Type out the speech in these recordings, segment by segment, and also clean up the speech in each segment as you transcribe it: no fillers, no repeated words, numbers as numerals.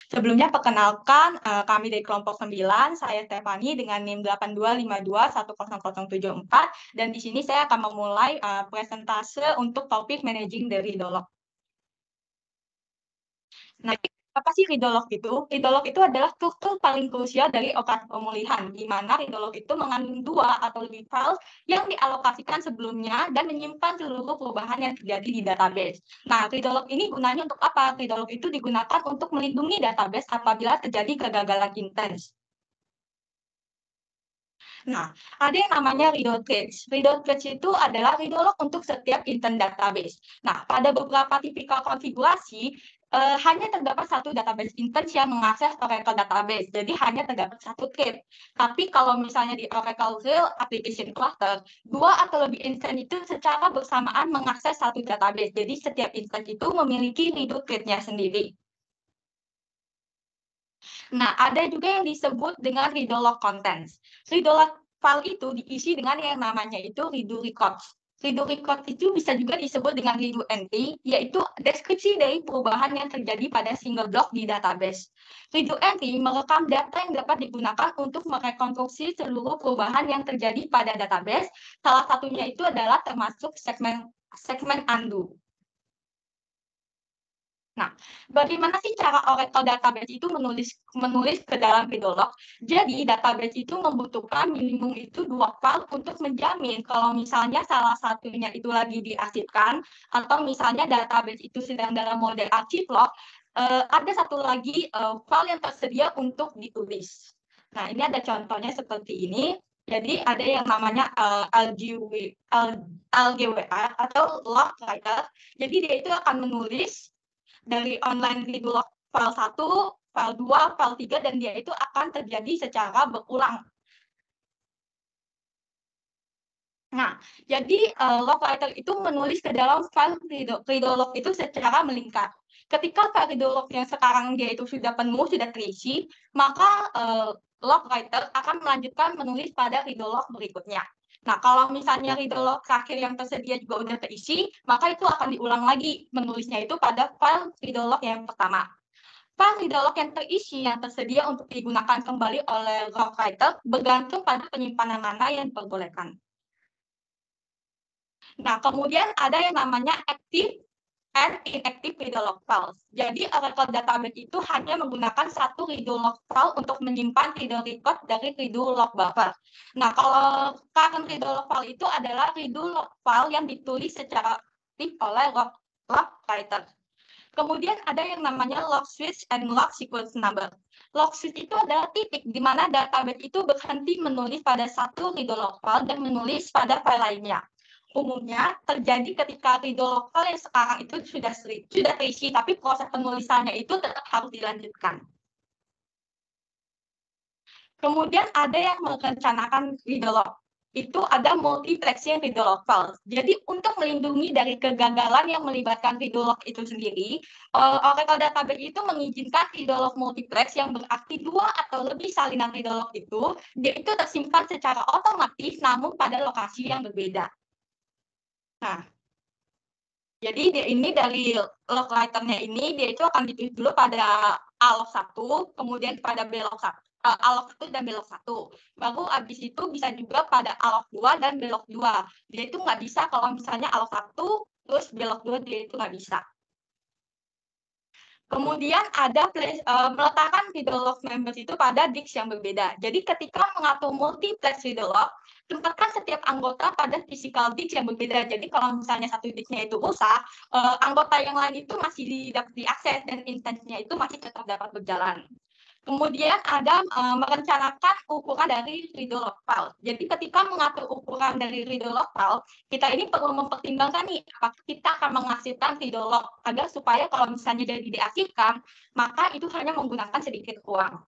Sebelumnya perkenalkan, kami dari kelompok 9, saya Stefani dengan NIM 8252100074 dan di sini saya akan memulai, presentase untuk topik managing the Ridolog. Nah, apa sih ridolog itu? Ridolog itu adalah struktur paling krusial dari operasi pemulihan, di mana ridolog itu mengandung 2 atau lebih file yang dialokasikan sebelumnya dan menyimpan seluruh perubahan yang terjadi di database. Nah, ridolog ini gunanya untuk apa? Ridolog itu digunakan untuk melindungi database apabila terjadi kegagalan intens. Nah, ada yang namanya reader trace. Reader trace itu adalah ridolog untuk setiap intent database. Nah, pada beberapa tipikal konfigurasi, hanya terdapat satu database instance yang mengakses Oracle database. Jadi hanya terdapat satu thread. Tapi kalau misalnya di Oracle Real Application Cluster, 2 atau lebih instance itu secara bersamaan mengakses satu database. Jadi setiap instance itu memiliki reader thread-nya sendiri. Nah, ada juga yang disebut dengan reader-log contents. Reader-log file itu diisi dengan yang namanya itu redo records. Redo record itu bisa juga disebut dengan redo entry, yaitu deskripsi dari perubahan yang terjadi pada single block di database. Redo entry merekam data yang dapat digunakan untuk merekonstruksi seluruh perubahan yang terjadi pada database. Salah satunya itu adalah termasuk segmen undo. Nah, bagaimana sih cara Oracle Database itu menulis ke dalam ridolog? Jadi, database itu membutuhkan minimum itu 2 file untuk menjamin kalau misalnya salah satunya itu lagi diarsipkan, atau misalnya database itu sedang dalam mode arsip log, ada satu lagi file yang tersedia untuk ditulis. Nah, ini ada contohnya seperti ini. Jadi, ada yang namanya LGWA atau log writer. Jadi, dia itu akan menulis dari online redo log file 1, file 2, file 3, dan dia itu akan terjadi secara berulang. Nah, jadi log writer itu menulis ke dalam file redo log itu secara melingkar. Ketika file redo log yang sekarang dia itu sudah penuh, sudah terisi, maka log writer akan melanjutkan menulis pada redo log berikutnya. Nah, kalau misalnya redo log terakhir yang tersedia juga udah terisi, maka itu akan diulang lagi menulisnya itu pada file redo log yang pertama. File ridolog yang terisi yang tersedia untuk digunakan kembali oleh log writer bergantung pada penyimpanan mana yang diperbolehkan. Nah, kemudian ada yang namanya active and inactive redo-log files. Jadi, Oracle Database itu hanya menggunakan satu redo-log file untuk menyimpan redo record dari redo-log buffer. Nah, kalau current redo-log file itu adalah redo-log file yang ditulis secara aktif oleh log writer. Kemudian ada yang namanya log switch and log sequence number. Log switch itu adalah titik di mana database itu berhenti menulis pada satu redo-log file dan menulis pada file lainnya. Umumnya terjadi ketika redo-log file yang sekarang itu sudah terisi, tapi proses penulisannya itu tetap harus dilanjutkan. Kemudian ada yang merencanakan redo-log. Itu ada multiplexing redo-log files. Jadi untuk melindungi dari kegagalan yang melibatkan redo-log itu sendiri, Oracle Database itu mengizinkan redo-log multiplex yang berarti 2 atau lebih salinan redo-log itu, dia itu tersimpan secara otomatis namun pada lokasi yang berbeda. Nah, jadi ini dari log writer-nya ini, dia itu akan ditulis dulu pada alog 1, kemudian pada belok 1. Alog 1 dan belok 1. Baru habis itu bisa juga pada alog 2 dan belok 2. Dia itu nggak bisa kalau misalnya alog 1, terus belok 2, dia itu nggak bisa. Kemudian ada meletakkan redo-log members itu pada disk yang berbeda. Jadi ketika mengatur multiplex redo-log, tempatkan setiap anggota pada physical disk yang berbeda. Jadi kalau misalnya satu disknya itu rusak, anggota yang lain itu masih dapat diakses dan instansinya itu masih tetap dapat berjalan. Kemudian ada merencanakan ukuran dari redo-log file. Jadi ketika mengatur ukuran dari redo-log file, kita ini perlu mempertimbangkan nih, apakah kita akan menghasilkan redo-log agar supaya kalau misalnya jadi diarsipkan, maka itu hanya menggunakan sedikit ruang.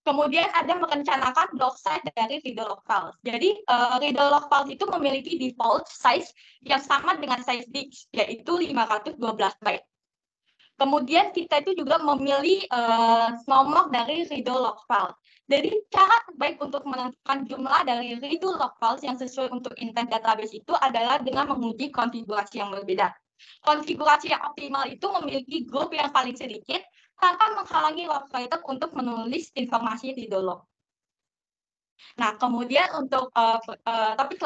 Kemudian ada merencanakan block size dari redo-log file. Jadi redo-log file itu memiliki default size yang sama dengan size disk, yaitu 512 byte. Kemudian kita itu juga memilih nomor dari redo-log file. Jadi cara terbaik untuk menentukan jumlah dari redo-log files yang sesuai untuk intent database itu adalah dengan menguji konfigurasi yang berbeda. Konfigurasi yang optimal itu memiliki grup yang paling sedikit tanpa menghalangi log writer untuk menulis informasi di log. Nah, kemudian untuk topik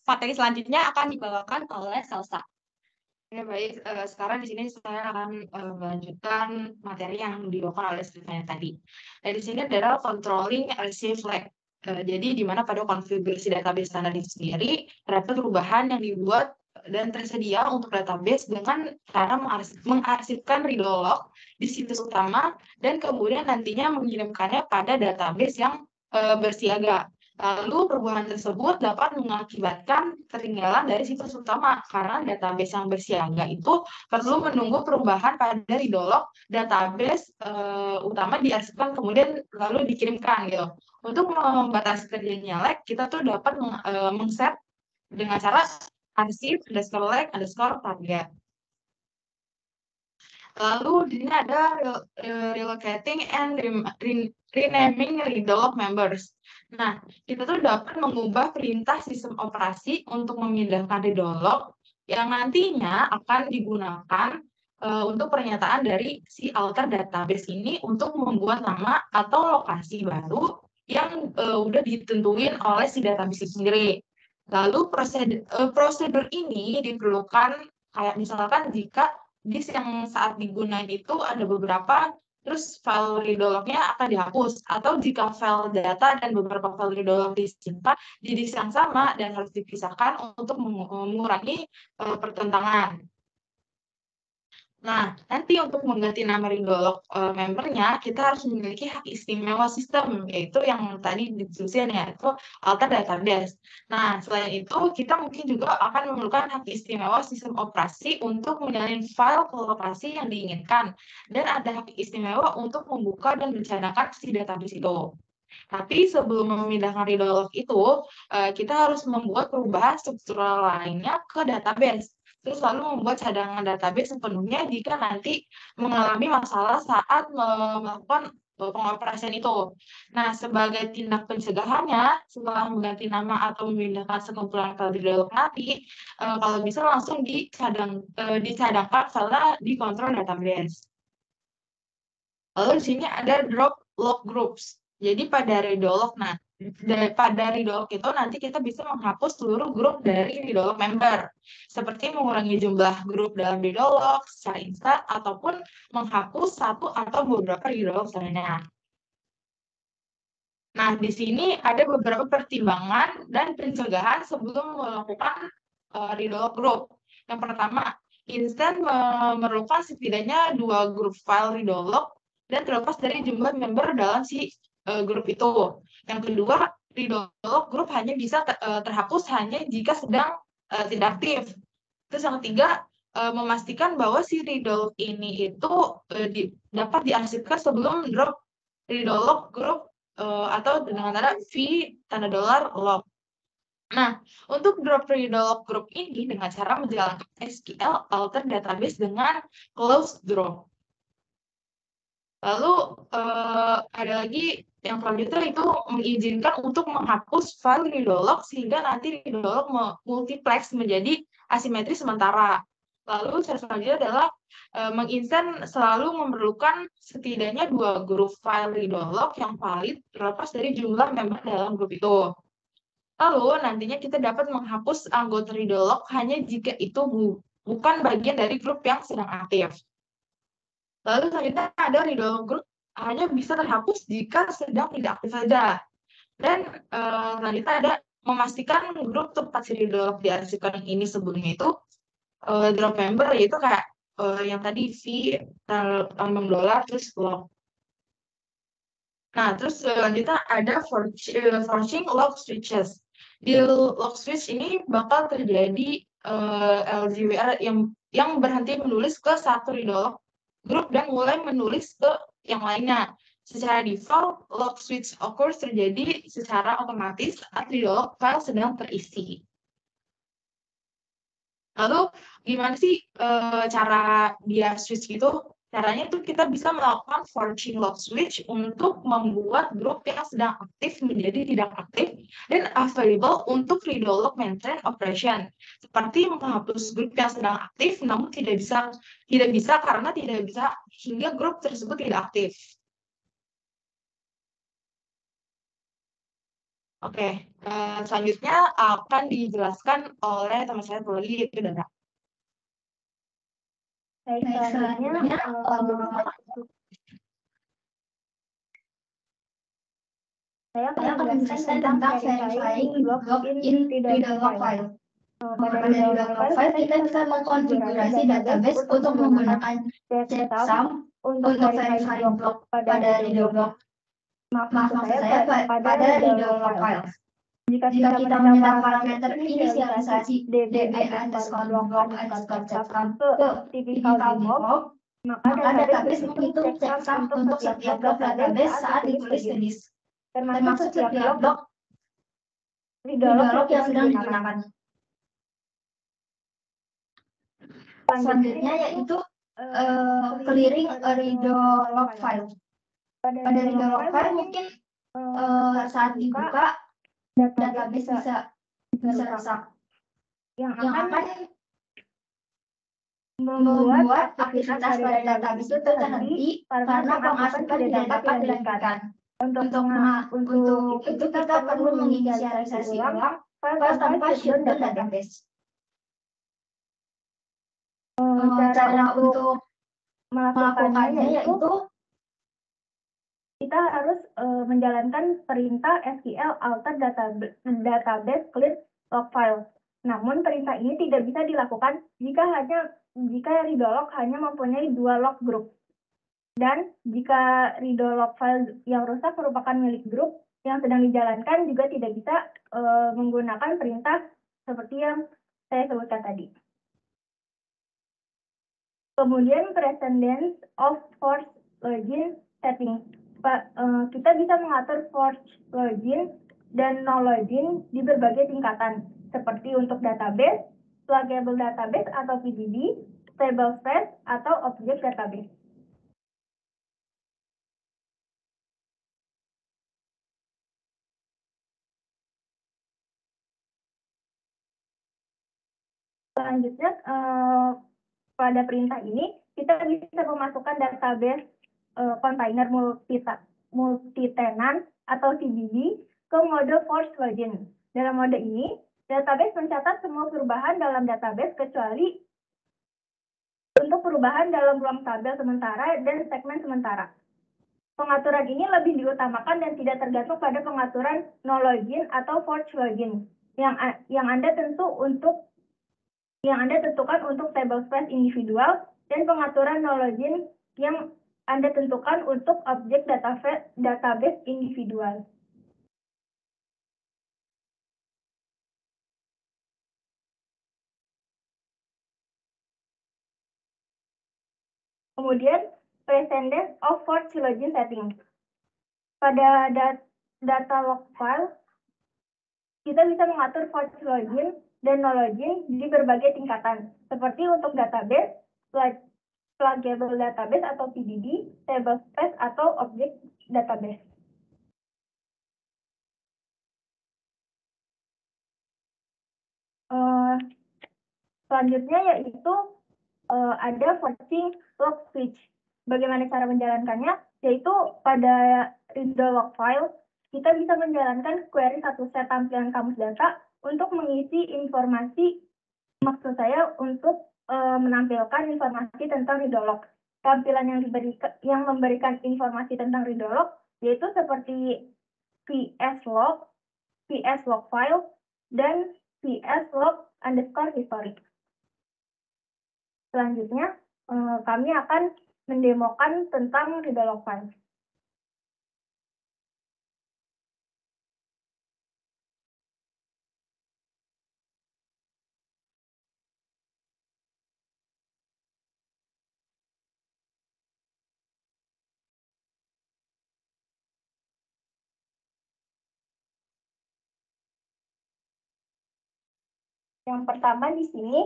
materi selanjutnya akan dibawakan oleh Salsa. Ya, baik. Sekarang di sini saya akan melanjutkan materi yang dibawakan oleh Stefania tadi. Nah, di sini adalah controlling receive lag. Jadi, di mana pada konfigurasi database standar itu sendiri, terdapat perubahan yang dibuat dan tersedia untuk database dengan cara mengarsipkan redo log di situs utama dan kemudian nantinya mengirimkannya pada database yang bersiaga. Lalu perubahan tersebut dapat mengakibatkan ketinggalan dari situs utama karena database yang bersiaga itu perlu menunggu perubahan pada redo log database utama diarsipkan kemudian lalu dikirimkan gitu. Untuk membatasi terjadinya lag, kita tuh dapat meng-set dengan cara arsip _lag_target. Lalu di sini ada relocating and renaming redo log members. Nah, kita tuh dapat mengubah perintah sistem operasi untuk memindahkan redo log yang nantinya akan digunakan untuk pernyataan dari si alter database ini untuk membuat nama atau lokasi baru yang udah ditentuin oleh si database sendiri. Lalu prosedur ini diperlukan kayak misalkan jika disk yang saat digunakan itu ada beberapa, terus file redo log-nya akan dihapus. Atau jika file data dan beberapa file redo log disimpan di disk yang sama dan harus dipisahkan untuk mengurangi pertentangan. Nah, nanti untuk mengganti nama redo log membernya, kita harus memiliki hak istimewa sistem, yaitu yang tadi didiskusikan ya, itu alter database. Nah, selain itu, kita mungkin juga akan memerlukan hak istimewa sistem operasi untuk menyalin file ke lokasi yang diinginkan, dan ada hak istimewa untuk membuka dan mencadangkan si database itu. Tapi sebelum memindahkan redo log itu, kita harus membuat perubahan struktural lainnya ke database. Terus lalu membuat cadangan database sepenuhnya jika nanti mengalami masalah saat melakukan pengoperasian itu. Nah, sebagai tindak pencegahannya, setelah mengganti nama atau memindahkan sekumpulan file redo log nanti, kalau bisa langsung dicadangkan filenya di control database. Lalu di sini ada drop log groups. Jadi pada redo log, nah pada redo log itu nanti kita bisa menghapus seluruh grup dari redo log member, seperti mengurangi jumlah grup dalam redo log secara instan ataupun menghapus satu atau beberapa redo log lainnya. Nah, di sini ada beberapa pertimbangan dan pencegahan sebelum melakukan redo log group. Yang pertama, instan memerlukan setidaknya 2 grup file redo log dan terlepas dari jumlah member dalam si grup itu. Yang kedua, redo log grup hanya bisa terhapus hanya jika sedang tidak aktif. Terus yang ketiga, memastikan bahwa si redo log ini itu dapat diarsipkan sebelum drop redo log grup atau dengan tanda $log. Nah, untuk drop redo log group ini dengan cara menjalankan SQL alter database dengan closed drop. Lalu ada lagi yang selanjutnya itu mengizinkan untuk menghapus file redo log sehingga nanti redo log multiplex menjadi asimetris sementara. Lalu selanjutnya adalah menginstan selalu memerlukan setidaknya 2 grup file redo log yang valid terlepas dari jumlah member dalam grup itu. Lalu nantinya kita dapat menghapus anggota redo log hanya jika itu bukan bagian dari grup yang sedang aktif. Lalu selanjutnya ada redo log group hanya bisa terhapus jika sedang tidak aktif saja. Dan selanjutnya ada memastikan grup tempat si redo log diarsipkan ini sebelumnya itu drop member, yaitu kayak yang tadi fee $6 terus log. Nah, terus selanjutnya ada forcing log switches. Di log switch ini bakal terjadi LGWR yang berhenti menulis ke satu redo log grup dan mulai menulis ke yang lainnya. Secara default, log switch occurs terjadi secara otomatis saat redo log file sedang terisi. Lalu gimana sih cara dia switch gitu? Caranya itu kita bisa melakukan forcing lock switch untuk membuat grup yang sedang aktif menjadi tidak aktif dan available untuk redo lock maintain operation. Seperti menghapus grup yang sedang aktif namun tidak bisa karena tidak bisa hingga grup tersebut tidak aktif. Oke, selanjutnya akan dijelaskan oleh teman saya lagi yaitu Dara. Baik, selanjutnya saya akan menjelaskan tentang verifying block in read log file. Pada read log file kita bisa mengkonfigurasi database untuk menggunakan checksum untuk verifying block pada read log. Maksud saya pada read log file. Jika kita menyerap parameter inisialisasi db_block_checksum ke typical default, maka database menghitung checksum untuk setiap block database saat ditulis ke disk, termasuk setiap blok read log yang sedang digunakan. Selanjutnya yaitu clearing a read log file. Pada read log file mungkin saat dibuka database bisa rusak, yang akan membuat aktivitas pada database itu terhenti karena pemasukan tidak dapat dilanjutkan. Untuk itu kita perlu menginisialisasi ulang file tanpa shutdown database. Cara untuk melakukannya yaitu kita harus menjalankan perintah SQL alter database clear log file. Namun perintah ini tidak bisa dilakukan jika read log hanya mempunyai 2 log group. Dan jika read log file yang rusak merupakan milik grup yang sedang dijalankan juga tidak bisa menggunakan perintah seperti yang saya sebutkan tadi. Kemudian precedence of force login setting. Kita bisa mengatur force login dan no login di berbagai tingkatan, seperti untuk database, pluggable database atau PDB, table space atau object database. Selanjutnya, pada perintah ini kita bisa memasukkan database container multi-tenant atau CDB ke mode force login. Dalam mode ini, database mencatat semua perubahan dalam database kecuali untuk perubahan dalam ruang tabel sementara dan segmen sementara. Pengaturan ini lebih diutamakan dan tidak tergantung pada pengaturan no login atau force login yang Anda tentukan untuk table space individual dan pengaturan no login yang Anda tentukan untuk objek database individual. Kemudian, precedence of force login setting. Pada data log file, kita bisa mengatur force login dan no login di berbagai tingkatan, seperti untuk database, pluggable database atau PDB, table space atau object database. Selanjutnya yaitu ada forcing lock switch. Bagaimana cara menjalankannya? Yaitu pada read log file, kita bisa menjalankan query satu set tampilan kamus data untuk mengisi informasi, maksud saya untuk menampilkan informasi tentang read log. Tampilan yang memberikan informasi tentang read log yaitu seperti VS log file, dan VS log underscore history. Selanjutnya, kami akan mendemokan tentang read log file. Yang pertama di sini,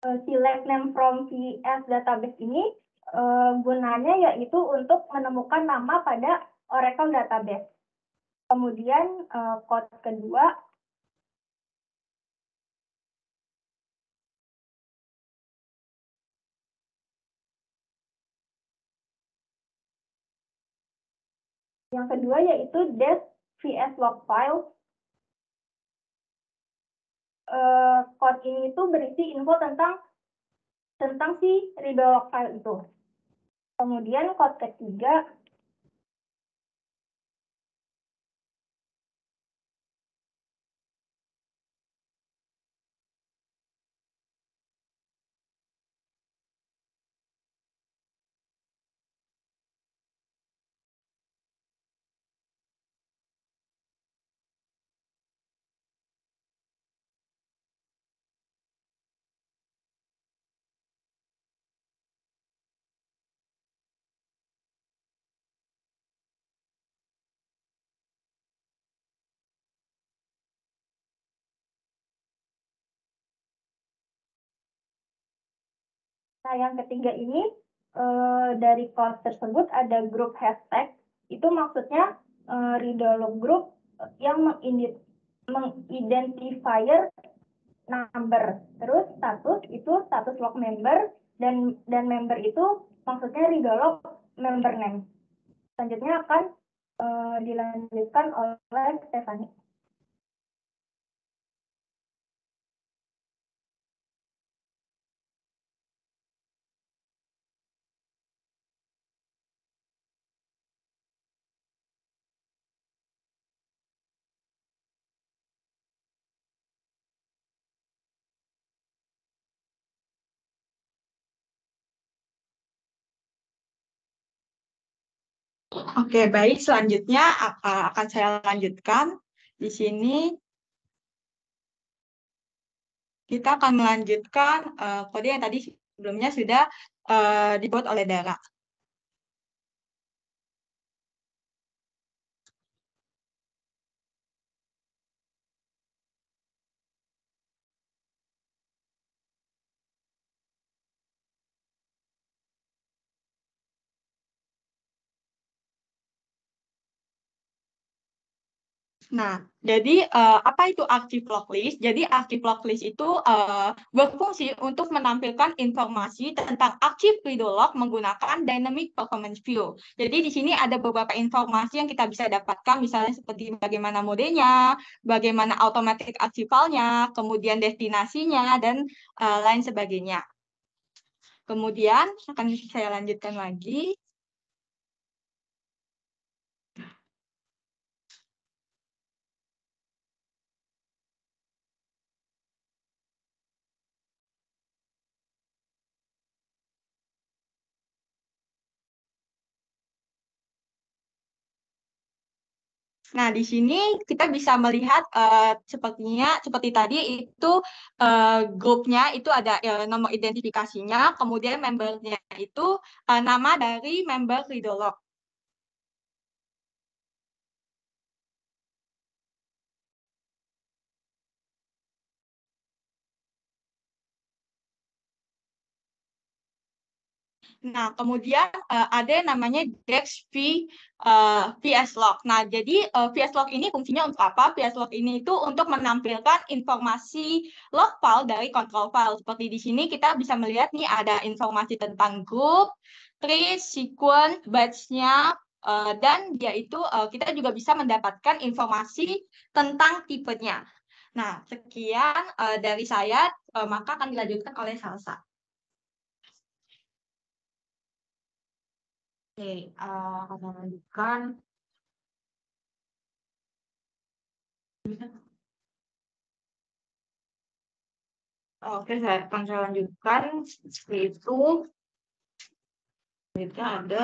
select name from VS database ini gunanya yaitu untuk menemukan nama pada Oracle database. Kemudian code kedua yang kedua yaitu dash VS log file. Code ini itu berisi info tentang si redo log file itu. Kemudian code ketiga Nah, yang ketiga ini dari code tersebut ada group hashtag. Itu maksudnya readolog group yang mengidentifier number. Terus status itu status log member dan member itu maksudnya readolog member name. Selanjutnya akan dilanjutkan oleh Stephanie. Oke, baik. Selanjutnya akan saya lanjutkan. Di sini kita akan melanjutkan kode yang tadi sebelumnya sudah dibuat oleh Dara. Nah, jadi apa itu active log list? Jadi active log list itu berfungsi untuk menampilkan informasi tentang active redo log menggunakan dynamic performance view. Jadi di sini ada beberapa informasi yang kita bisa dapatkan, misalnya seperti bagaimana modenya, bagaimana automatic active file-nya, kemudian destinasinya, dan lain sebagainya. Kemudian akan saya lanjutkan lagi. Nah, di sini kita bisa melihat seperti tadi itu grupnya itu ada nomor identifikasinya, kemudian membernya itu nama dari member Ridolog. Nah, kemudian ada yang namanya Dex VS Log. Nah, jadi VS Log ini fungsinya untuk apa? VS Log ini itu untuk menampilkan informasi log file dari control file. Seperti di sini kita bisa melihat nih ada informasi tentang group, trace, sequence, batch-nya, dan dia itu kita juga bisa mendapatkan informasi tentang tipenya. Nah, sekian dari saya, maka akan dilanjutkan oleh Salsa. Oke, akan saya lanjutkan. Oke, saya akan saya lanjutkan. Seperti itu. Selanjutnya ada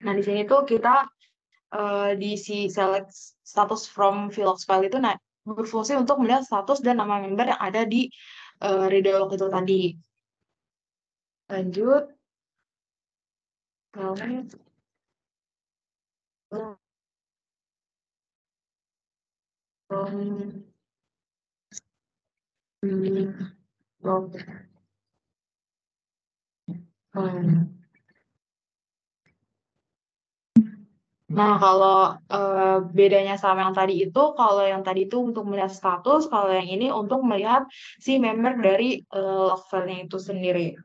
Nah, di sini tuh kita di si select status from Velox file itu berfungsi untuk melihat status dan nama member yang ada di reader log itu tadi. Lanjut. Nah, kalau bedanya sama yang tadi itu, kalau yang tadi itu untuk melihat status, kalau yang ini untuk melihat si member dari log file-nya itu sendiri.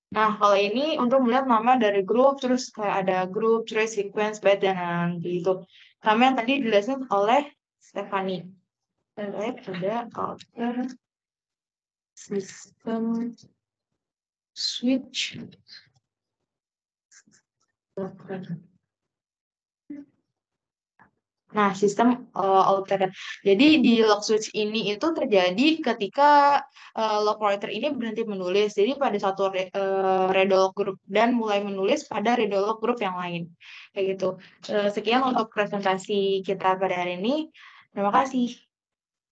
Nah, kalau ini untuk melihat nama dari grup, terus kayak ada grup, trace, sequence, byte, dan gitu. Sama yang tadi dijelasin oleh Stephanie. Dan ada outer system switch. Nah, sistem altered. Jadi di log switch ini itu terjadi ketika log writer ini berhenti menulis. Jadi pada satu readlog group dan mulai menulis pada readlog group yang lain. Kayak gitu. Sekian untuk presentasi kita pada hari ini. Terima kasih.